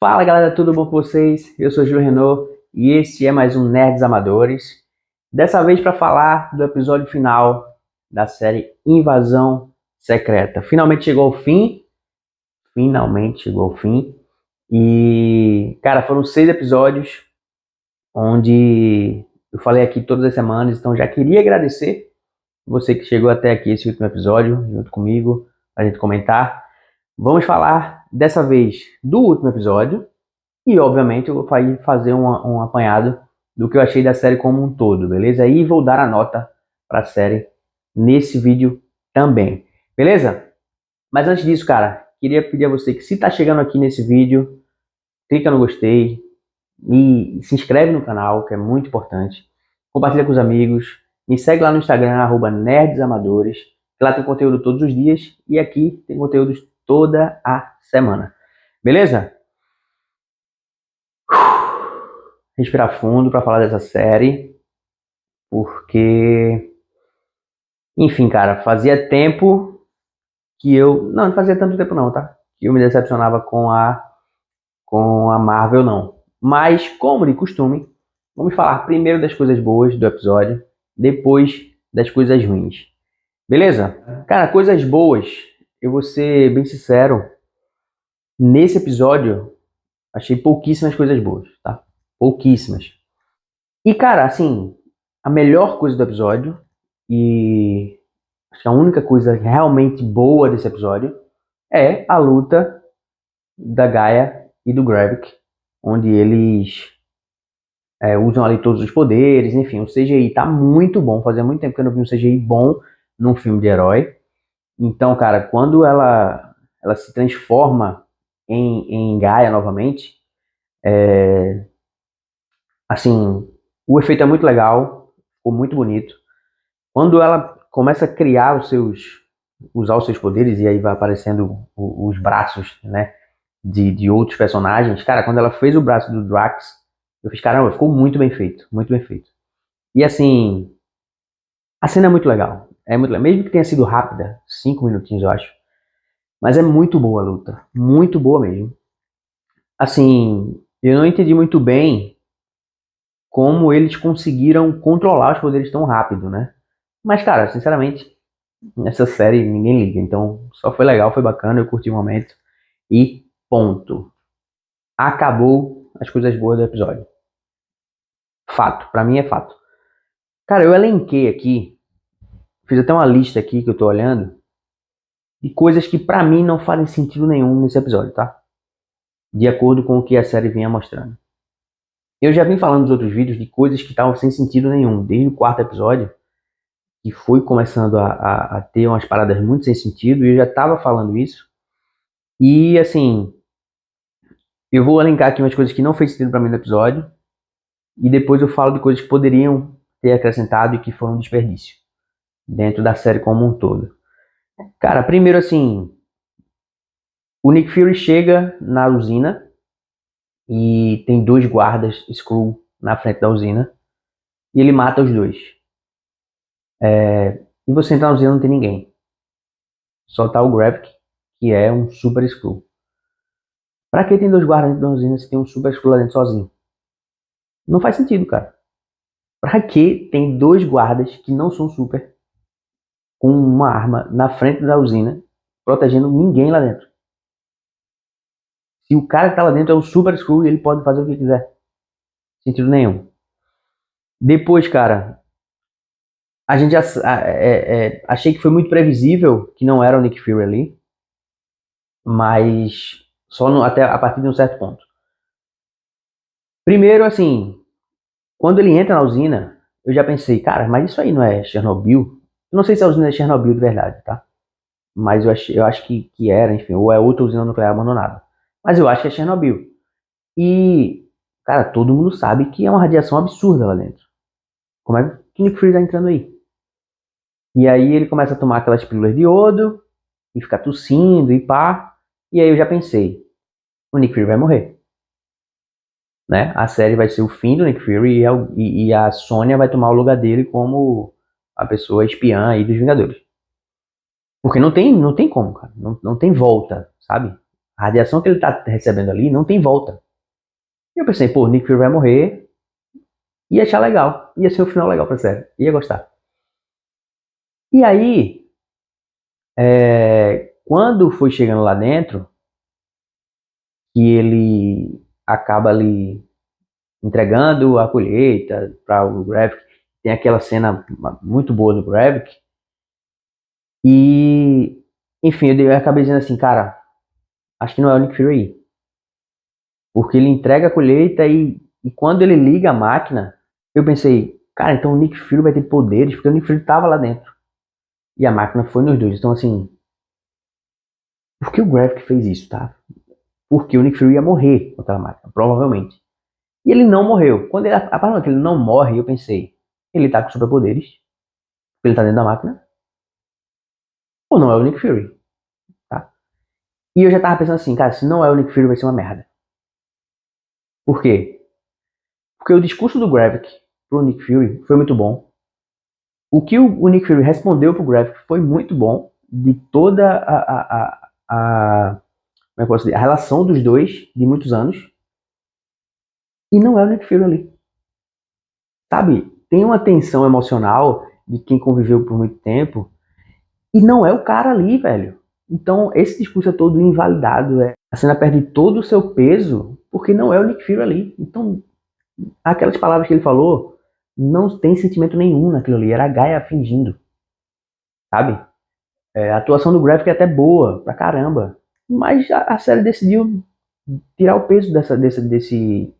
Fala galera, tudo bom com vocês? Eu sou o Júlio Renault e esse é mais um Nerds Amadores. Dessa vez para falar do episódio final da série Invasão Secreta. Finalmente chegou ao fim. E, cara, foram 6 episódios onde eu falei aqui todas as semanas, então já queria agradecer você que chegou até aqui esse último episódio, junto comigo, pra gente comentar. Vamos falar dessa vez do último episódio e, obviamente, eu vou fazer um apanhado do que eu achei da série como um todo, beleza? E vou dar a nota para a série nesse vídeo também, beleza? Mas antes disso, cara, queria pedir a você que se tá chegando aqui nesse vídeo, clica no gostei e se inscreve no canal, que é muito importante. Compartilha com os amigos, me segue lá no Instagram, @nerdsamadores, que lá tem conteúdo todos os dias e aqui tem conteúdos toda a semana, beleza? Respirar fundo para falar dessa série, porque, enfim, cara, fazia tempo que não fazia tanto tempo não, tá? Que eu me decepcionava com a Marvel, não. Mas, como de costume, vamos falar primeiro das coisas boas do episódio, depois das coisas ruins. Beleza? Cara, coisas boas, eu vou ser bem sincero, nesse episódio achei pouquíssimas coisas boas, tá? Pouquíssimas. E, cara, assim, a melhor coisa do episódio, e acho que a única coisa realmente boa desse episódio, é a luta da Gaia e do Gravik, onde eles usam ali todos os poderes, enfim, o CGI tá muito bom, fazia muito tempo que eu não vi um CGI bom num filme de herói. Então, cara, quando ela se transforma em Gaia novamente, assim, o efeito é muito legal, ficou muito bonito. Quando ela começa a criar usar os seus poderes, e aí vai aparecendo os braços, né, de outros personagens, cara, quando ela fez o braço do Drax, eu fiz, caramba, ficou muito bem feito, muito bem feito. E assim, a cena é muito legal, mesmo que tenha sido rápida, 5 minutinhos eu acho, mas é muito boa a luta, muito boa mesmo. Assim, eu não entendi muito bem como eles conseguiram controlar os poderes tão rápido, né? Mas, cara, sinceramente, nessa série ninguém liga, então só foi legal, foi bacana, eu curti o momento e ponto. Acabou as coisas boas do episódio. Fato, pra mim é fato. Cara, eu elenquei aqui, fiz até uma lista aqui que eu tô olhando, de coisas que pra mim não fazem sentido nenhum nesse episódio, tá? De acordo com o que a série vinha mostrando. Eu já vim falando nos outros vídeos de coisas que estavam sem sentido nenhum, desde o 4º episódio, que foi começando a ter umas paradas muito sem sentido, e eu já tava falando isso. E assim, eu vou elencar aqui umas coisas que não fez sentido pra mim no episódio, e depois eu falo de coisas que poderiam ter acrescentado e que foram um desperdício dentro da série como um todo. Cara, primeiro assim, o Nick Fury chega na usina e tem 2 guardas Skrull na frente da usina e ele mata os 2. E você entra na usina e não tem ninguém. Só tá o Gravik, que é um super Skrull. Pra que tem 2 guardas dentro da usina se tem um super Skrull lá dentro sozinho? Não faz sentido, cara. Pra que tem 2 guardas que não são super com uma arma na frente da usina, protegendo ninguém lá dentro? Se o cara que tá lá dentro é um super Skrull, ele pode fazer o que quiser. Sentido nenhum. Depois, cara, a gente já achei que foi muito previsível que não era o Nick Fury ali, mas só até a partir de um certo ponto. Primeiro, assim, quando ele entra na usina, eu já pensei, cara, mas isso aí não é Chernobyl? Eu não sei se a usina é Chernobyl de verdade, tá? Mas eu acho que era, enfim, ou é outra usina nuclear abandonada. Mas eu acho que é Chernobyl. E, cara, todo mundo sabe que é uma radiação absurda lá dentro. Como é que o Nick Fury tá entrando aí? E aí ele começa a tomar aquelas pílulas de iodo e ficar tossindo e pá. E aí eu já pensei, o Nick Fury vai morrer. Né? A série vai ser o fim do Nick Fury e a Sônia vai tomar o lugar dele como a pessoa espiã aí dos Vingadores. Porque não tem como, cara. Não tem volta, sabe? A radiação que ele tá recebendo ali não tem volta. E eu pensei, pô, o Nick Fury vai morrer, ia achar legal, ia ser um final legal pra série, ia gostar. E aí, quando foi chegando lá dentro, que ele acaba ali entregando a colheita para o Gravik, tem aquela cena muito boa do Gravik, e enfim, eu acabei dizendo assim, cara, acho que não é o Nick Fury aí. Porque ele entrega a colheita e quando ele liga a máquina, eu pensei, cara, então o Nick Fury vai ter poderes, porque o Nick Fury tava lá dentro. E a máquina foi nos dois. Então, assim, por que o Gravik fez isso, tá? Porque o Nick Fury ia morrer com aquela máquina, provavelmente. E ele não morreu. Quando ele, a partir do momento que ele não morre, eu pensei, ele tá com superpoderes, ele tá dentro da máquina, ou não é o Nick Fury, tá? E eu já tava pensando assim, cara, se não é o Nick Fury, vai ser uma merda. Por quê? Porque o discurso do Gravik pro Nick Fury foi muito bom. O que o Nick Fury respondeu pro Gravik foi muito bom, de toda como é que eu posso dizer, a relação dos dois de muitos anos, e não é o Nick Fury ali. Sabe? Tem uma tensão emocional de quem conviveu por muito tempo, e não é o cara ali, velho. Então, esse discurso é todo invalidado. A cena perde todo o seu peso, porque não é o Nick Fury ali. Então, aquelas palavras que ele falou, não tem sentimento nenhum naquilo ali. Era a Gaia fingindo, sabe? A atuação do Gravik é até boa pra caramba. Mas a série decidiu tirar o peso desse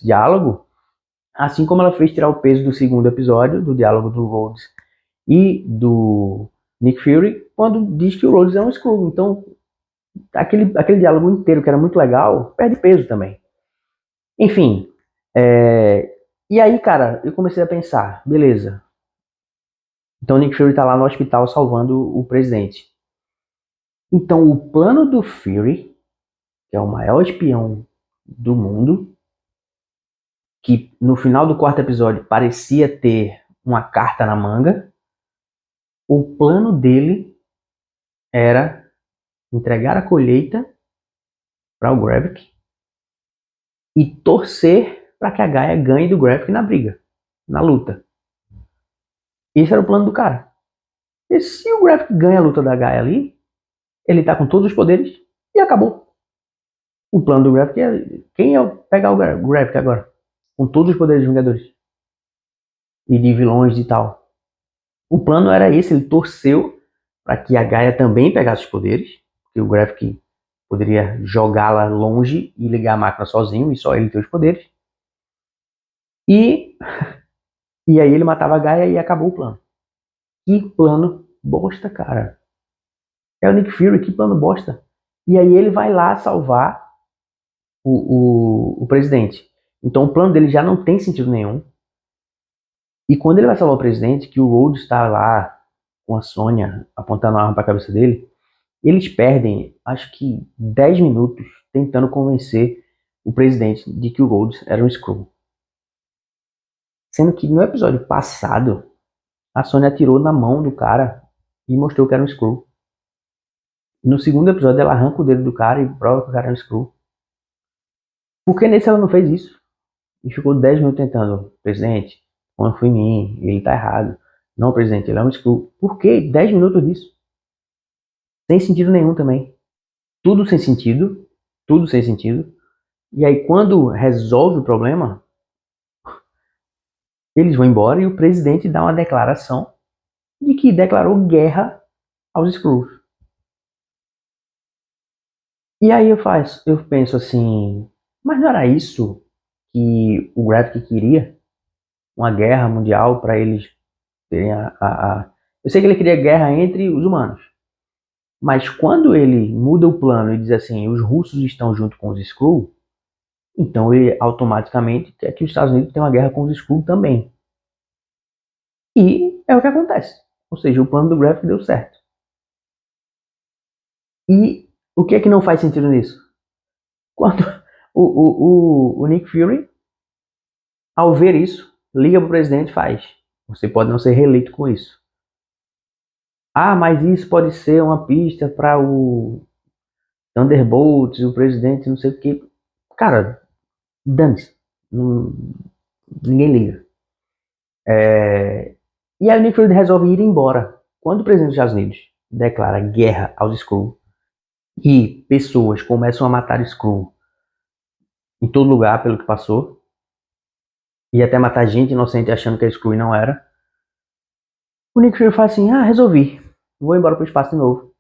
diálogo, assim como ela fez tirar o peso do segundo episódio, do diálogo do Rhodes e do Nick Fury, quando diz que o Rhodes é um Skrull. Então, aquele diálogo inteiro, que era muito legal, perde peso também. Enfim, e aí, cara, eu comecei a pensar, beleza. Então, o Nick Fury tá lá no hospital salvando o presidente. Então, o plano do Fury, que é o maior espião do mundo, que no final do quarto episódio parecia ter uma carta na manga, o plano dele era entregar a colheita para o Gravik e torcer para que a Gaia ganhe do Gravik na briga, na luta. Esse era o plano do cara. E se o Gravik ganha a luta da Gaia ali, ele tá com todos os poderes e acabou. O plano do Gravik é quem é pegar o Gravik agora, com todos os poderes dos Vingadores e de vilões e tal. O plano era esse, ele torceu para que a Gaia também pegasse os poderes, que o Gravik poderia jogá-la longe e ligar a máquina sozinho, e só ele ter os poderes. E, e aí ele matava a Gaia e acabou o plano. Que plano bosta, cara. É o Nick Fury, que plano bosta. E aí ele vai lá salvar o presidente. Então o plano dele já não tem sentido nenhum. E quando ele vai salvar o presidente, que o Rhodes está lá com a Sônia apontando a arma para a cabeça dele, eles perdem, acho que 10 minutos tentando convencer o presidente de que o Rhodes era um Skrull. Sendo que no episódio passado, a Sônia atirou na mão do cara e mostrou que era um Skrull. No segundo episódio, ela arranca o dedo do cara e prova que o cara é um Skrull. Por que nesse ela não fez isso? E ficou 10 minutos tentando, presidente, não foi em mim, ele tá errado. Não, presidente, ele é um Skrull. Por que 10 minutos disso? Sem sentido nenhum também. Tudo sem sentido, tudo sem sentido. E aí quando resolve o problema, eles vão embora e o presidente dá uma declaração de que declarou guerra aos Skrulls. E aí eu penso assim, mas não era isso que o Gravik queria? Uma guerra mundial para eles terem Eu sei que ele queria guerra entre os humanos, mas quando ele muda o plano e diz assim, os russos estão junto com os Skrull, então ele automaticamente quer que os Estados Unidos tenham uma guerra com os Skrull também. E é o que acontece. Ou seja, o plano do Gravik deu certo. E o que é que não faz sentido nisso? Quando o Nick Fury, ao ver isso, liga para o presidente e faz. Você pode não ser reeleito com isso. Ah, mas isso pode ser uma pista para Thunderbolts, o presidente, não sei o que. Cara, dane-se. Ninguém liga. E aí o Nick Fury resolve ir embora. Quando o presidente dos Estados Unidos declara guerra aos Skrull e pessoas começam a matar Skrull em todo lugar pelo que passou, e até matar gente inocente achando que é Skrull e não era, o Nick Fury fala assim, resolvi, vou embora pro espaço de novo.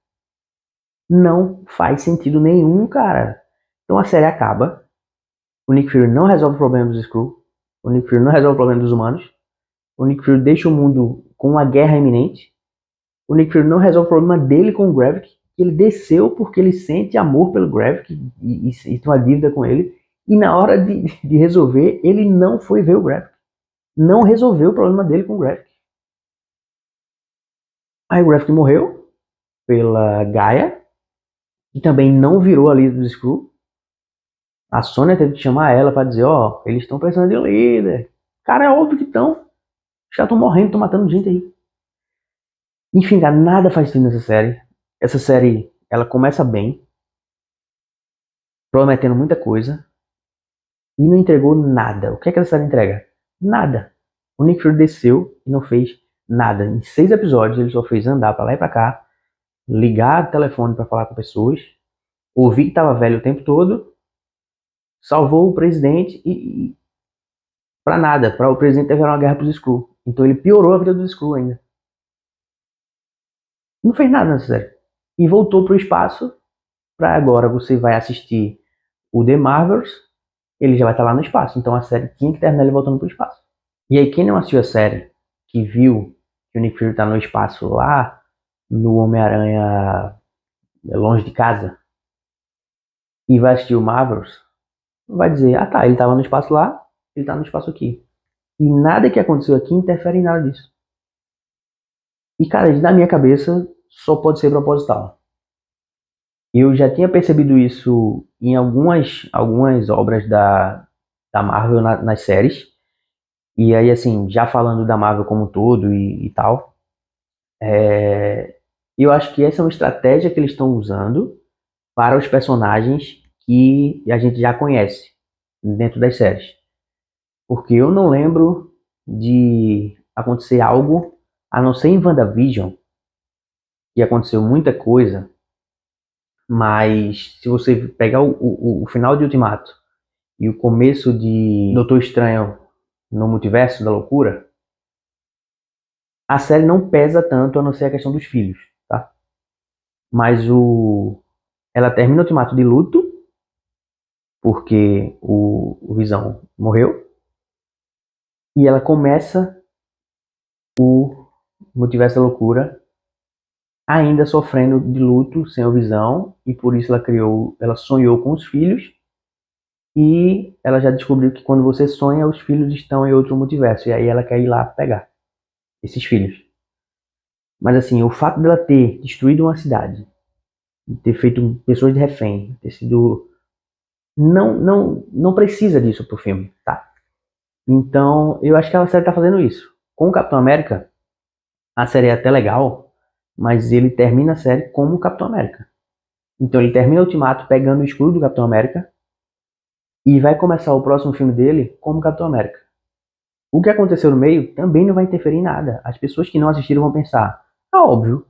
Não faz sentido nenhum, cara. Então a série acaba, o Nick Fury não resolve o problema dos Skrull, o Nick Fury não resolve o problema dos humanos, o Nick Fury deixa o mundo com uma guerra iminente, o Nick Fury não resolve o problema dele com o Gravik, que ele desceu porque ele sente amor pelo Gravik e tem uma dívida com ele, e na hora de resolver, ele não foi ver o Gravik. Não resolveu o problema dele com o Gravik. Aí o Gravik morreu pela Gaia, que também não virou a líder do Skrull. A Sônia teve que chamar ela para dizer, eles estão precisando de um líder. Cara, é óbvio que estão. Já estão morrendo, estão matando gente aí. Enfim, cara, nada faz sentido nessa série. Essa série, ela começa bem, prometendo muita coisa, e não entregou nada. O que é que essa série entrega? Nada. O Nick Fury desceu e não fez nada. Em 6 episódios, ele só fez andar pra lá e pra cá, ligar o telefone pra falar com pessoas, ouvir que tava velho o tempo todo, salvou o presidente e pra nada, para o presidente declarar uma guerra pros Skrull. Então ele piorou a vida dos Skrull ainda. Não fez nada nessa série. E voltou pro espaço, pra agora você vai assistir o The Marvels, ele já vai estar lá no espaço. Então a série tinha que terminar ele voltando pro espaço. E aí quem não assistiu a série, que viu que o Nick Fury tá no espaço lá, no Homem-Aranha Longe de Casa, e vai assistir o Marvels, vai dizer, tá, ele tava no espaço lá, ele tá no espaço aqui. E nada que aconteceu aqui interfere em nada disso. E, cara, na minha cabeça, só pode ser proposital. Eu já tinha percebido isso em algumas obras da Marvel nas séries. E aí, assim, já falando da Marvel como um todo e tal, eu acho que essa é uma estratégia que eles estão usando para os personagens que a gente já conhece dentro das séries. Porque eu não lembro de acontecer algo, a não ser em WandaVision, que aconteceu muita coisa, mas se você pegar o final de Ultimato e o começo de Doutor Estranho no Multiverso da Loucura, a série não pesa tanto, a não ser a questão dos filhos, tá? Mas ela termina o Ultimato de luto, porque o Visão morreu, e ela começa o Multiverso da Loucura ainda sofrendo de luto sem a Visão, e por isso ela sonhou com os filhos, e ela já descobriu que quando você sonha, os filhos estão em outro multiverso, e aí ela quer ir lá pegar esses filhos. Mas assim, o fato dela ter destruído uma cidade, ter feito pessoas de refém, ter sido... Não precisa disso pro filme, tá? Então, eu acho que a série tá fazendo isso. Com o Capitão América, a série é até legal, mas ele termina a série como o Capitão América. Então ele termina o Ultimato pegando o escudo do Capitão América e vai começar o próximo filme dele como Capitão América. O que aconteceu no meio também não vai interferir em nada. As pessoas que não assistiram vão pensar, óbvio,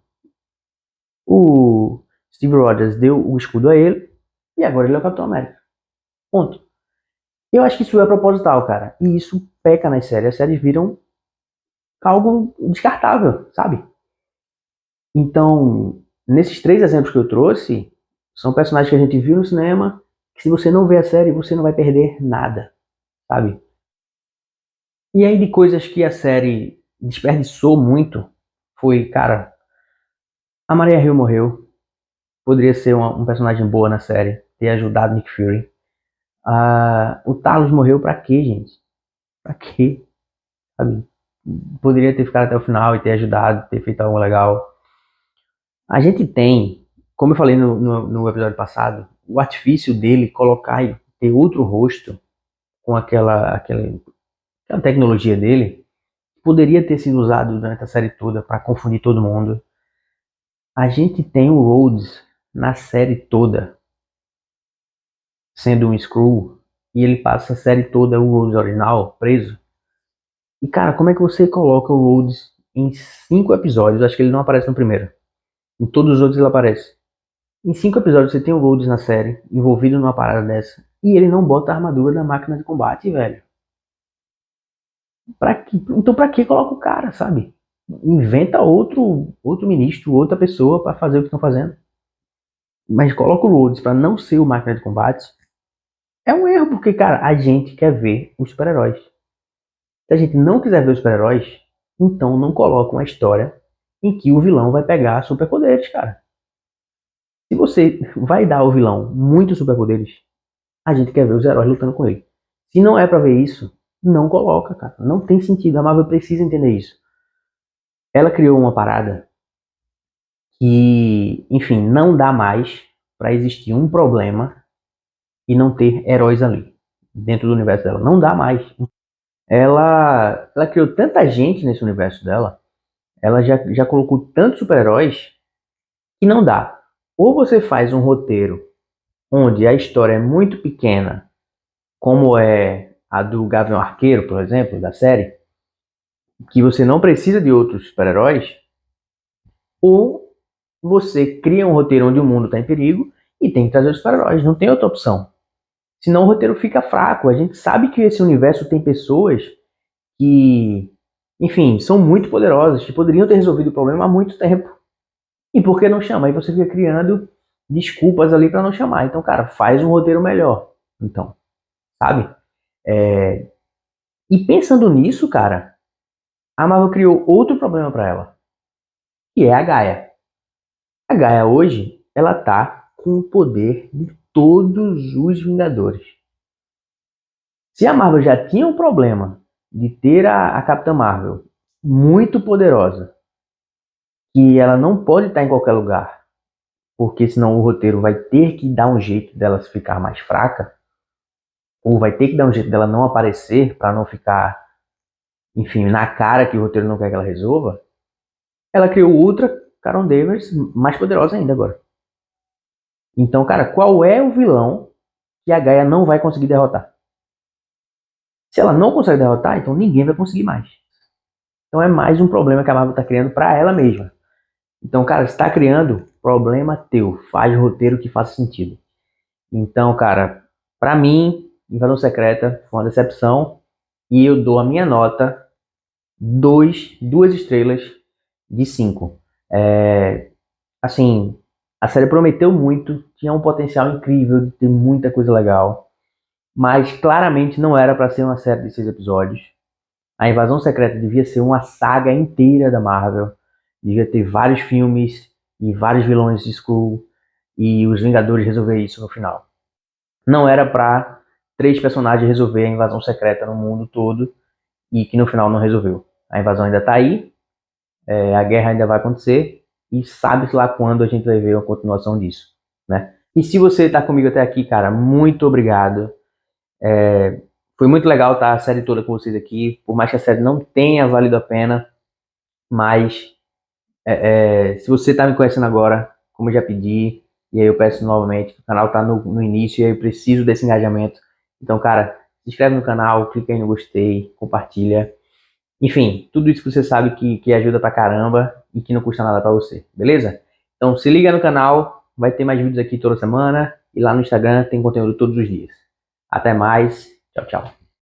o Steve Rogers deu o escudo a ele e agora ele é o Capitão América. Ponto. Eu acho que isso é proposital, cara. E isso peca nas séries. As séries viram algo descartável, sabe? Então, nesses 3 exemplos que eu trouxe, são personagens que a gente viu no cinema, que se você não vê a série, você não vai perder nada, sabe? E aí de coisas que a série desperdiçou muito, foi, cara, a Maria Hill morreu, poderia ser um personagem boa na série, ter ajudado Nick Fury. O Talos morreu pra quê, gente? Pra quê? Sabe? Poderia ter ficado até o final e ter ajudado, ter feito algo legal. A gente tem, como eu falei no episódio passado, o artifício dele colocar e ter outro rosto com aquela tecnologia dele, poderia ter sido usado durante a série toda para confundir todo mundo. A gente tem o Rhodes na série toda sendo um Skrull, e ele passa a série toda, o Rhodes original, preso. E cara, como é que você coloca o Rhodes em 5 episódios? Acho que ele não aparece no primeiro. Em todos os outros ele aparece. Em 5 episódios você tem o Rhodes na série, envolvido numa parada dessa, e ele não bota a armadura da máquina de combate, velho. Então pra que coloca o cara, sabe? Inventa outro ministro, outra pessoa pra fazer o que estão fazendo. Mas coloca o Rhodes pra não ser o máquina de combate. É um erro, porque, cara, a gente quer ver os super-heróis. Se a gente não quiser ver os super-heróis, então não coloca uma história em que o vilão vai pegar superpoderes, cara. Se você vai dar ao vilão muitos superpoderes, a gente quer ver os heróis lutando com ele. Se não é pra ver isso, não coloca, cara. Não tem sentido. A Marvel precisa entender isso. Ela criou uma parada que, enfim, não dá mais pra existir um problema e não ter heróis ali dentro do universo dela. Não dá mais. Ela criou tanta gente nesse universo dela, ela já colocou tantos super-heróis que não dá. Ou você faz um roteiro onde a história é muito pequena, como é a do Gavião Arqueiro, por exemplo, da série, que você não precisa de outros super-heróis, ou você cria um roteiro onde o mundo está em perigo e tem que trazer os super-heróis. Não tem outra opção. Senão o roteiro fica fraco. A gente sabe que esse universo tem pessoas que, enfim, são muito poderosas, que poderiam ter resolvido o problema há muito tempo. E por que não chama? Aí você fica criando desculpas ali para não chamar. Então, cara, faz um roteiro melhor. Então, sabe? E pensando nisso, cara, a Marvel criou outro problema para ela, que é a Gaia. A Gaia hoje, ela tá com o poder de todos os Vingadores. Se a Marvel já tinha um problema de ter a Capitã Marvel muito poderosa, que ela não pode estar em qualquer lugar, porque senão o roteiro vai ter que dar um jeito dela ficar mais fraca, ou vai ter que dar um jeito dela não aparecer para não ficar, enfim, na cara que o roteiro não quer que ela resolva. Ela criou outra Carol Danvers mais poderosa ainda agora. Então, cara, qual é o vilão que a Gaia não vai conseguir derrotar? Se ela não consegue derrotar, então ninguém vai conseguir mais. Então é mais um problema que a Marvel está criando para ela mesma. Então, cara, está criando problema teu. Faz roteiro que faça sentido. Então, cara, para mim, Invasão Secreta foi uma decepção e eu dou a minha nota 2 estrelas de 5. Assim, a série prometeu muito, tinha um potencial incrível de ter muita coisa legal, mas claramente não era para ser uma série de 6 episódios. A Invasão Secreta devia ser uma saga inteira da Marvel, devia ter vários filmes e vários vilões de Skrull e os Vingadores resolver isso no final. Não era para 3 personagens resolver a invasão secreta no mundo todo e que no final não resolveu. A invasão ainda tá aí, a guerra ainda vai acontecer e sabe-se lá quando a gente vai ver a continuação disso, né? E se você tá comigo até aqui, cara, muito obrigado. Foi muito legal estar a série toda com vocês aqui, por mais que a série não tenha valido a pena, mas se você tá me conhecendo agora, como eu já pedi, e aí eu peço novamente, o canal tá no início e aí eu preciso desse engajamento. Então, cara, se inscreve no canal, clica aí no gostei, compartilha. Enfim, tudo isso que você sabe que ajuda pra caramba e que não custa nada pra você, beleza? Então se liga no canal, vai ter mais vídeos aqui toda semana e lá no Instagram tem conteúdo todos os dias. Até mais, tchau, tchau.